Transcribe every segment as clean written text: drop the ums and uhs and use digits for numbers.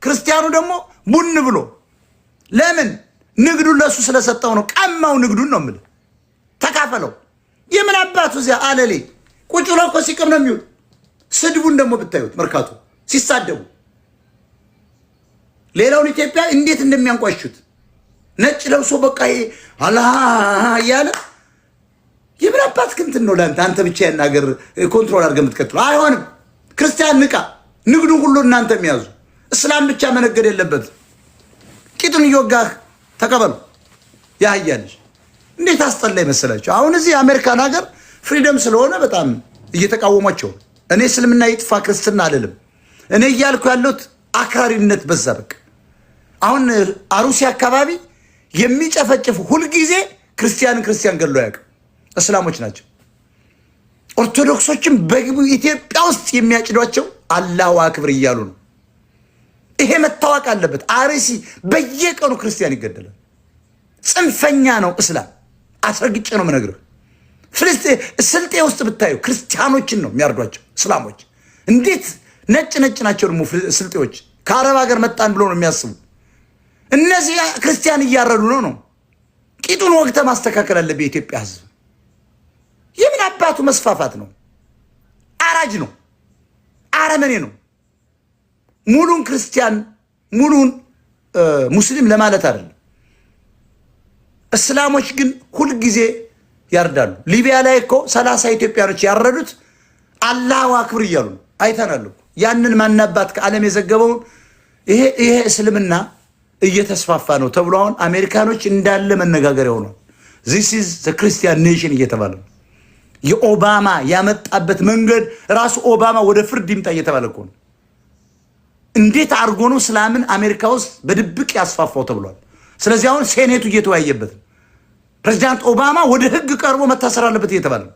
ክርስቲያኑ ደግሞ ቡን ብሎ ለምን ንግዱን ለሱ ስለሰጠው ነው። ቀማው ንግዱን ነው ማለት ተካፈለው። የምን አባቱ እዚያ አለሌ ቁጭ ብሎ እኮ ሲቀም ነው የሚውል። ስድቡን ደግሞ ብታዩት መርካቶ ሲሳደቡ ሌላውን ኢትዮጵያ እንዴት እንደሚያንቋሹት ነጭ ለብሶ በቃ አላህ ያለ የምን አባት ክንትን ነው ለአንተ አንተ ብቻ ያናገር ኮንትሮል አድርገህ የምትከተለው አይሆንም። ክርስቲያን ንቃ፣ ንግዱን ሁሉ እናንተ የሚያዙ እስላም ብቻ መነገድ የለበት። ቂጡን ይወጋህ ተቀበሉ። ያህያልሽ እንዴት አስጠላይ መሰላችሁ። አሁን እዚህ አሜሪካን ሀገር ፍሪደም ስለሆነ በጣም እየተቃወሟቸው። እኔ እስልምና ይጥፋ ክርስትና አልልም። እኔ እያልኩ ያለሁት አክራሪነት በዛ። በቃ አሁን አሩሲ አካባቢ የሚጨፈጭፉ ሁልጊዜ ክርስቲያን ገድሎ ያውቅ እስላሞች ናቸው። ኦርቶዶክሶችም በኢትዮጵያ ውስጥ የሚያጭዷቸው አላሁ አክብር እያሉ ነው። ይሄ መታወቅ አለበት። አርሲ በየቀኑ ክርስቲያን ይገደላል። ጽንፈኛ ነው እስላም። አስረግጬ ነው የምነግርህ። ስልጤ ውስጥ ብታዩ ክርስቲያኖችን ነው የሚያርዷቸው እስላሞች። እንዴት ነጭ ናቸው ደግሞ ስልጤዎች። ከአረብ ሀገር መጣን ብሎ ነው የሚያስቡ። እነዚህ ክርስቲያን እያረዱ ነው። ቂጡን ወቅተ ማስተካከል አለበት የኢትዮጵያ ሕዝብ። የምን አባቱ መስፋፋት ነው? አራጅ ነው፣ አረመኔ ነው። ሙሉን ክርስቲያን ሙሉን ሙስሊም ለማለት አይደለም። እስላሞች ግን ሁልጊዜ ያርዳሉ። ሊቢያ ላይ እኮ 30 ኢትዮጵያኖች ያረዱት አላሁ አክብር እያሉ ነው። አይተናል እኮ ያንን ማናባት ከዓለም የዘገበውን። ይሄ እስልምና እየተስፋፋ ነው ተብሎ አሁን አሜሪካኖች እንዳለ መነጋገሪያ ሆኗል። this is the Christian nation እየተባለ ነው። የኦባማ ያመጣበት መንገድ ራሱ ኦባማ ወደ ፍርድ ይምጣ እየተባለ እኮ ነው። እንዴት አድርጎ ነው እስላምን አሜሪካ ውስጥ በድብቅ ያስፋፋው ተብሏል። ስለዚህ አሁን ሴኔቱ እየተወያየበት ነው። ፕሬዚዳንት ኦባማ ወደ ህግ ቀርቦ መታሰር አለበት እየተባለ ነው።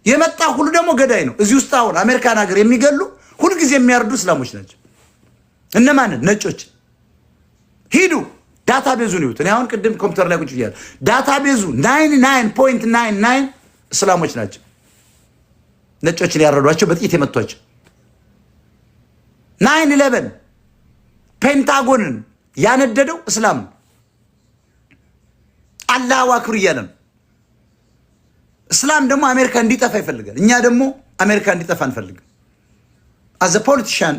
የመጣ ሁሉ ደግሞ ገዳይ ነው። እዚህ ውስጥ አሁን አሜሪካን ሀገር የሚገሉ ሁልጊዜ የሚያርዱ እስላሞች ናቸው። እነማንን? ነጮች። ሂዱ ዳታቤዙን ይዩት። እኔ አሁን ቅድም ኮምፒውተር ላይ ቁጭ ብያለሁ። ዳታቤዙ 99.99 እስላሞች ናቸው ነጮችን ያረዷቸው፣ በጥይት የመቷቸው። 9/11 ፔንታጎንን ያነደደው እስላም ነው። አላሁ አክብር እያለ ነው። እስላም ደግሞ አሜሪካ እንዲጠፋ ይፈልጋል። እኛ ደግሞ አሜሪካ እንዲጠፋ አንፈልግም። አዘ ፖለቲሻን